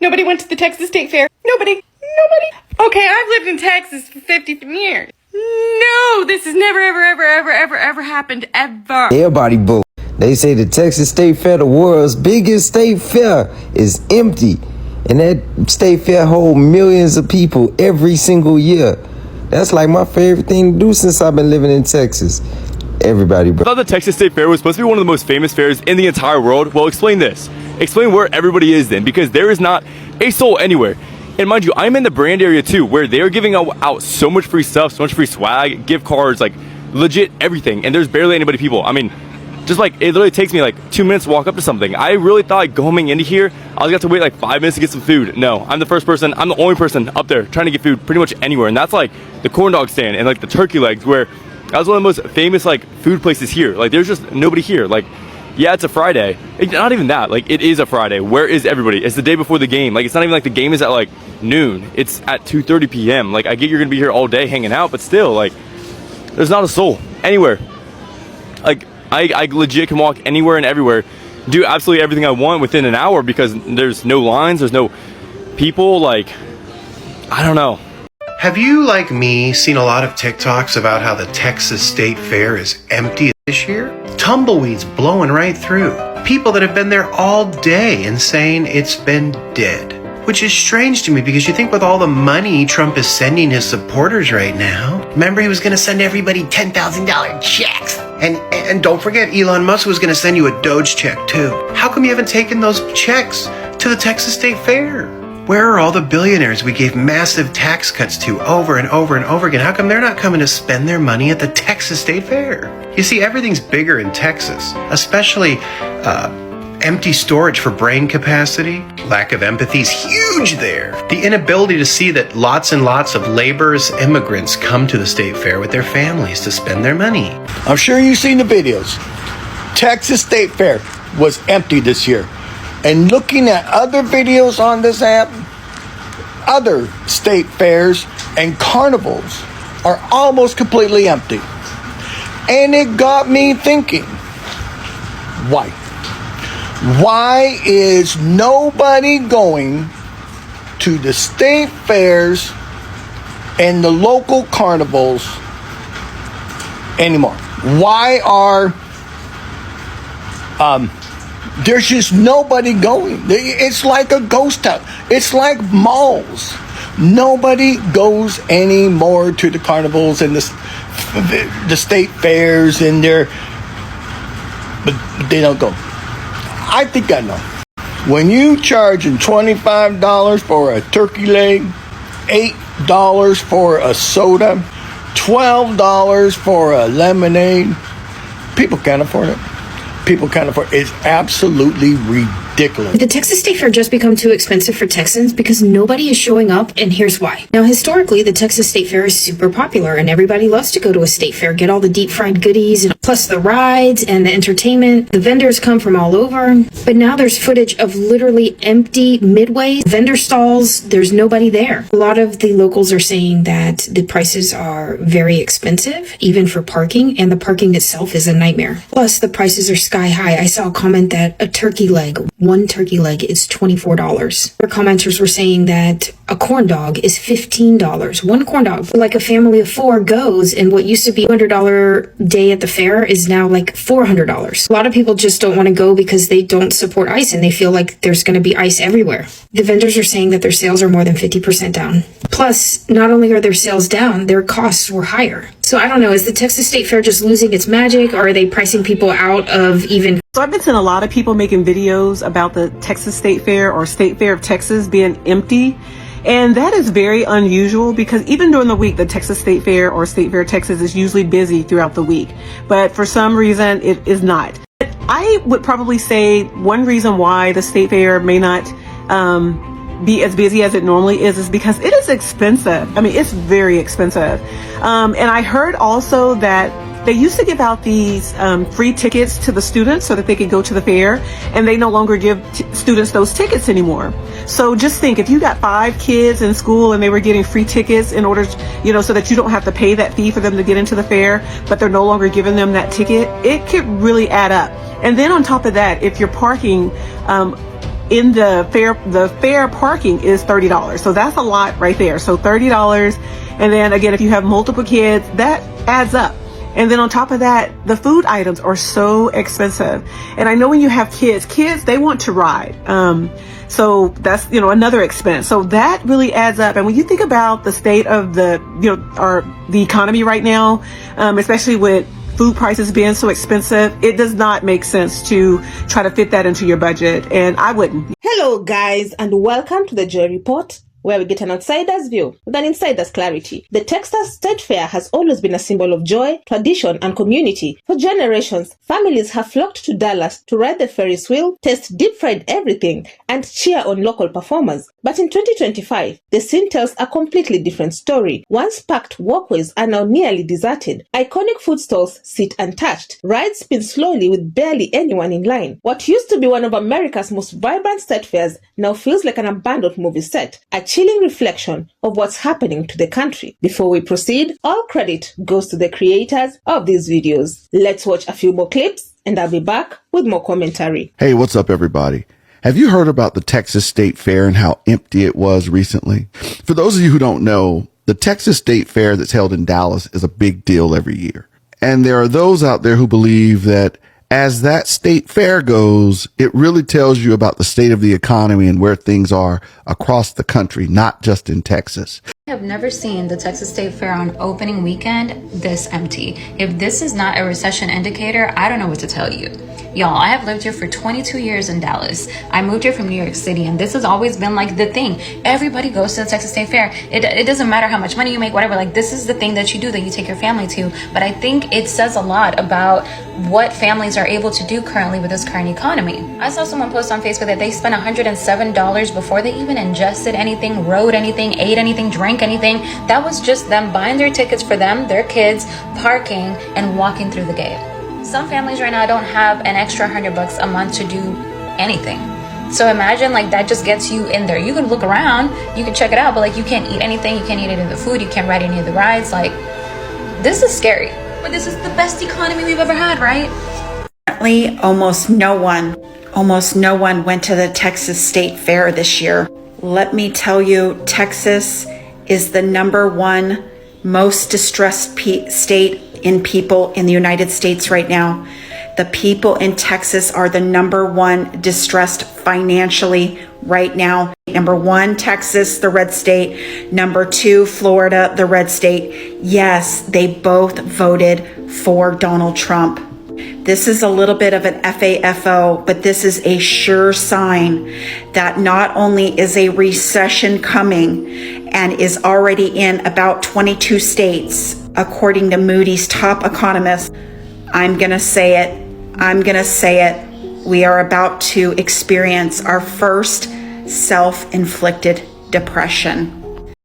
Nobody went to the Texas State Fair. Nobody. Okay, I've lived in Texas for 50 years. No, this has never, ever happened, ever. Everybody boo. They say the Texas State Fair, the world's biggest state fair, is empty. And that state fair holds millions of people every single year. That's like my favorite thing to do since I've been living in Texas. Everybody bro. I thought the Texas State Fair was supposed to be one of the most famous fairs in the entire world. Well, explain this. Explain where everybody is then, because there is not a soul anywhere. And mind you, I'm in the brand area too, where they're giving out so much free stuff, so much free swag, gift cards, like legit everything. And there's barely anybody people. I mean, just like it literally takes me like 2 minutes to walk up to something. I really thought like coming into here, I was gonna have to wait like 5 minutes to get some food. No, I'm the only person up there trying to get food pretty much anywhere. And that's like the corn dog stand and like the turkey legs, where that was one of the most famous like food places here. Like there's just nobody here. Like, yeah, it's a Friday. Not even that, like it is a Friday. Where is everybody? It's the day before the game. Like it's not even like the game is at like noon. It's at 2:30 p.m. Like I get you're gonna be here all day hanging out, but still, like there's not a soul anywhere. Like I legit can walk anywhere and everywhere, do absolutely everything I want within an hour because there's no lines, there's no people. Like, I don't know. Have you, like me, seen a lot of TikToks about how the Texas State Fair is empty this year? Tumbleweeds blowing right through. People that have been there all day and saying it's been dead. Which is strange to me because you think with all the money Trump is sending his supporters right now, remember he was going to send everybody $10,000 checks. And don't forget, Elon Musk was going to send you a Doge check too. How come you haven't taken those checks to the Texas State Fair? Where are all the billionaires we gave massive tax cuts to over and over and over again? How come they're not coming to spend their money at the Texas State Fair? You see, everything's bigger in Texas, especially empty storage for brain capacity. Lack of empathy is huge there. The inability to see that lots and lots of laborers, immigrants come to the state fair with their families to spend their money. I'm sure you've seen the videos. Texas State Fair was empty this year. And looking at other videos on this app, other state fairs and carnivals are almost completely empty. And it got me thinking, why? Why is nobody going to the state fairs and the local carnivals anymore? Why are there's just nobody going? It's like a ghost town. It's like malls. Nobody goes anymore to the carnivals and the state fairs and but they don't go. I think I know. When you charging $25 for a turkey leg, $8 for a soda, $12 for a lemonade, people can't afford it. People can't afford it. It's absolutely ridiculous. Did the Texas State Fair just become too expensive for Texans because nobody is showing up? And here's why. Now, historically, the Texas State Fair is super popular and everybody loves to go to a state fair, get all the deep fried goodies, and plus the rides and the entertainment. The vendors come from all over. But now there's footage of literally empty midway vendor stalls. There's nobody there. A lot of the locals are saying that the prices are very expensive, even for parking, and the parking itself is a nightmare. Plus, the prices are sky high. I saw a comment that one turkey leg is $24. Other commenters were saying that a corn dog is $15. One corn dog. Like a family of four goes, and what used to be $100 day at the fair is now like $400. A lot of people just don't want to go because they don't support ICE and they feel like there's going to be ICE everywhere. The vendors are saying that their sales are more than 50% down. Plus, not only are their sales down, their costs were higher. So I don't know, is the Texas State Fair just losing its magic, or are they pricing people out of even... So I've been seeing a lot of people making videos about the Texas State Fair or State Fair of Texas being empty. And that is very unusual because even during the week, the Texas State Fair or State Fair of Texas is usually busy throughout the week. But for some reason, it is not. I would probably say one reason why the State Fair may not be as busy as it normally is because it is expensive. I mean, it's very expensive. And I heard also that they used to give out these free tickets to the students so that they could go to the fair, and they no longer give students those tickets anymore. So just think, if you got 5 kids in school and they were getting free tickets in order to, so that you don't have to pay that fee for them to get into the fair, but they're no longer giving them that ticket, it could really add up. And then on top of that, if you're parking in the fair parking is $30. So that's a lot right there. So $30. And then again, if you have multiple kids, that adds up. And then on top of that, the food items are so expensive. And I know when you have kids, they want to ride. So that's, another expense. So that really adds up. And when you think about the state of the economy right now, especially with food prices being so expensive, it does not make sense to try to fit that into your budget. And I wouldn't. Hello guys, and welcome to the Joy Report, where we get an outsider's view with an insider's clarity. The Texas State Fair has always been a symbol of joy, tradition, and community. For generations, families have flocked to Dallas to ride the Ferris wheel, taste deep-fried everything, and cheer on local performers. But in 2025, the scene tells a completely different story. Once packed walkways are now nearly deserted. Iconic food stalls sit untouched. Rides spin slowly with barely anyone in line. What used to be one of America's most vibrant state fairs now feels like an abandoned movie set. A chilling reflection of what's happening to the country. Before we proceed, all credit goes to the creators of these videos. Let's watch a few more clips and I'll be back with more commentary. Hey, what's up everybody? Have you heard about the Texas State Fair and how empty it was recently? For those of you who don't know, the Texas State Fair that's held in Dallas is a big deal every year. And there are those out there who believe that as that state fair goes, it really tells you about the state of the economy and where things are across the country, not just in Texas. I have never seen the Texas State Fair on opening weekend this empty. If this is not a recession indicator, I don't know what to tell you. Y'all, I have lived here for 22 years in Dallas. I moved here from New York City, and this has always been like the thing. Everybody goes to the Texas State Fair. It doesn't matter how much money you make, whatever. Like, this is the thing that you do, that you take your family to. But I think it says a lot about what families are able to do currently with this current economy. I saw someone post on Facebook that they spent $107 before they even ingested anything, rode anything, ate anything, drank anything. That was just them buying their tickets for them, their kids, parking, and walking through the gate. Some families right now don't have an extra $100 a month to do anything. So imagine, like, that just gets you in there. You can look around, you can check it out, but like, you can't eat anything, you can't eat any of the food, you can't ride any of the rides. Like, this is scary. But this is the best economy we've ever had, right? Currently, almost no one went to the Texas State Fair this year. Let me tell you, Texas is the #1 most distressed state in people in the United States right now. The people in Texas are the #1 distressed financially right now. #1, Texas, the red state. #2, Florida, the red state. Yes, they both voted for Donald Trump. This is a little bit of an FAFO, but this is a sure sign that not only is a recession coming and is already in about 22 states, according to Moody's top economist. I'm going to say it. We are about to experience our first self-inflicted depression.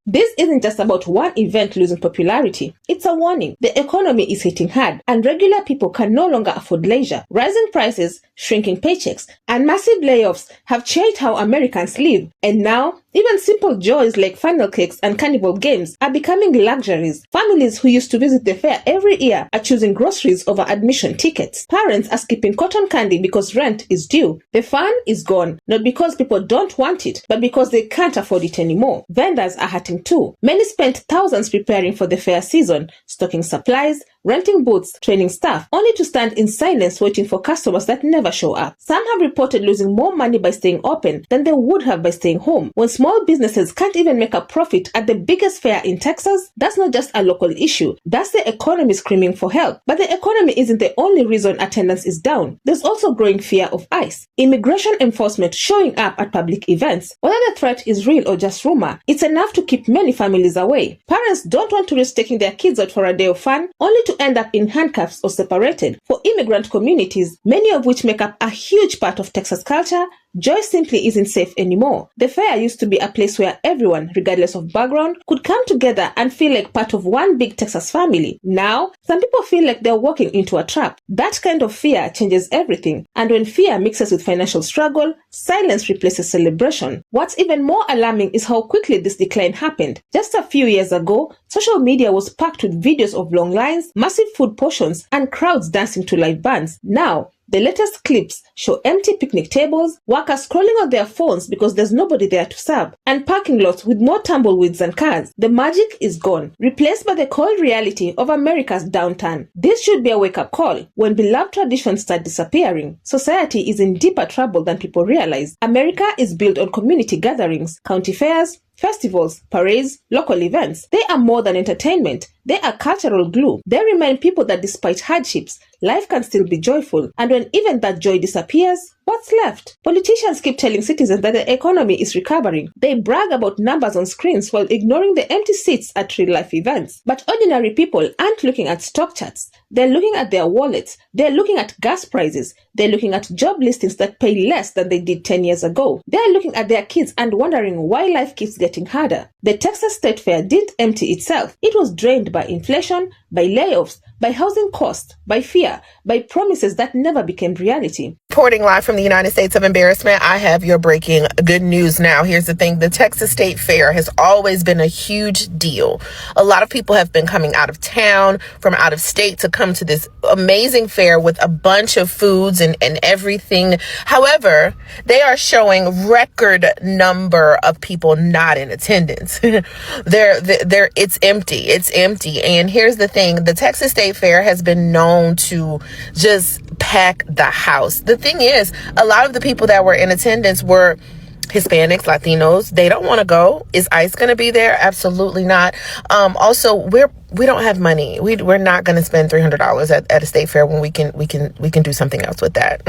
This isn't just about one event losing popularity. It's a warning. The economy is hitting hard, and regular people can no longer afford leisure. Rising prices, shrinking paychecks, and massive layoffs have changed how Americans live. And now, even simple joys like funnel cakes and carnival games are becoming luxuries. Families who used to visit the fair every year are choosing groceries over admission tickets. Parents are skipping cotton candy because rent is due. The fun is gone, not because people don't want it, but because they can't afford it anymore. Vendors are hurting too. Many spent thousands preparing for the fair season, stocking supplies, renting booths, training staff, only to stand in silence waiting for customers that never show up. Some have reported losing more money by staying open than they would have by staying home. When small businesses can't even make a profit at the biggest fair in Texas, that's not just a local issue. That's the economy screaming for help. But the economy isn't the only reason attendance is down. There's also growing fear of ICE. Immigration enforcement showing up at public events. Whether the threat is real or just rumor, it's enough to keep many families away. Parents don't want to risk taking their kids out for a day of fun, only to end up in handcuffs or separated. For immigrant communities, many of which make up a huge part of Texas culture, joy simply isn't safe anymore. The fair used to be a place where everyone, regardless of background, could come together and feel like part of one big Texas family. Now, some people feel like they're walking into a trap. That kind of fear changes everything. And when fear mixes with financial struggle, silence replaces celebration. What's even more alarming is how quickly this decline happened. Just a few years ago, social media was packed with videos of long lines, massive food portions, and crowds dancing to live bands. Now, The latest clips show empty picnic tables, workers scrolling on their phones because there's nobody there to serve, and parking lots with more tumbleweeds than cars. The magic is gone, replaced by the cold reality of America's downturn. This should be a wake-up call. When beloved traditions start disappearing, society is in deeper trouble than people realize. America is built on community gatherings, county fairs, festivals, parades, local events. They are more than entertainment. They are cultural glue. They remind people that despite hardships, life can still be joyful. And when even that joy disappears, what's left? Politicians keep telling citizens that the economy is recovering. They brag about numbers on screens while ignoring the empty seats at real-life events. But ordinary people aren't looking at stock charts. They're looking at their wallets. They're looking at gas prices. They're looking at job listings that pay less than they did 10 years ago. They're looking at their kids and wondering why life keeps getting harder. The Texas State Fair didn't empty itself. It was drained by inflation, by layoffs, by housing costs, by fear, by promises that never became reality. Reporting live from the United States of Embarrassment, I have your breaking good news now. Here's the thing. The Texas State Fair has always been a huge deal. A lot of people have been coming out of town, from out of state, to come to this amazing fair with a bunch of foods and everything. However, they are showing record number of people not in attendance. It's empty. It's empty. And here's the thing. The Texas State Fair has been known to just pack the house. The thing is, a lot of the people that were in attendance were Hispanics, Latinos. They don't want to go. Is ICE going to be there? Absolutely not. Also, we don't have money. We're not going to spend $300 at a state fair when we can do something else with that.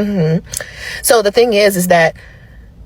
So the thing is that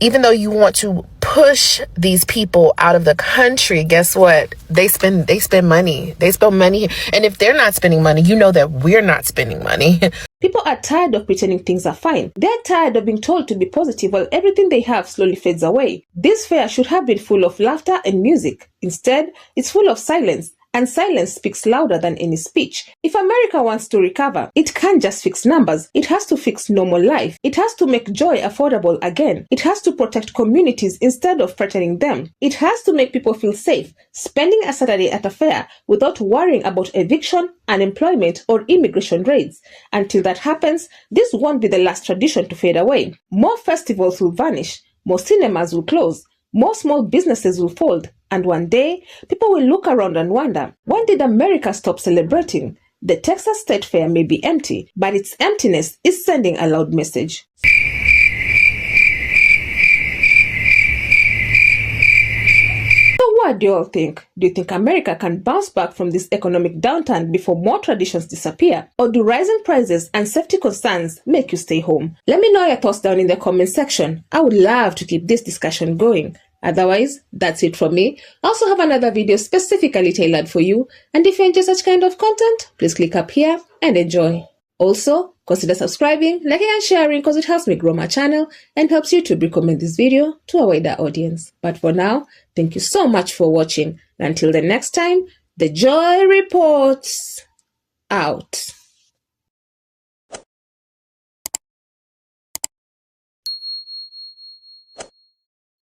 even though you want to push these people out of the country, guess what? They spend money. They spend money. And if they're not spending money, you know that we're not spending money. People are tired of pretending things are fine. They're tired of being told to be positive while everything they have slowly fades away. This fair should have been full of laughter and music. Instead, it's full of silence. And silence speaks louder than any speech. If America wants to recover, it can't just fix numbers. It has to fix normal life. It has to make joy affordable again. It has to protect communities instead of threatening them. It has to make people feel safe, spending a Saturday at a fair without worrying about eviction, unemployment, or immigration raids. Until that happens, this won't be the last tradition to fade away. More festivals will vanish. More cinemas will close. More small businesses will fold. And one day, people will look around and wonder, when did America stop celebrating? The Texas State Fair may be empty, but its emptiness is sending a loud message. So what do you all think? Do you think America can bounce back from this economic downturn before more traditions disappear? Or do rising prices and safety concerns make you stay home? Let me know your thoughts down in the comment section. I would love to keep this discussion going. Otherwise, that's it from me. I also have another video specifically tailored for you. And if you enjoy such kind of content, please click up here and enjoy. Also, consider subscribing, liking and sharing because it helps me grow my channel and helps YouTube recommend this video to a wider audience. But for now, thank you so much for watching. Until the next time, the Joy Reports out.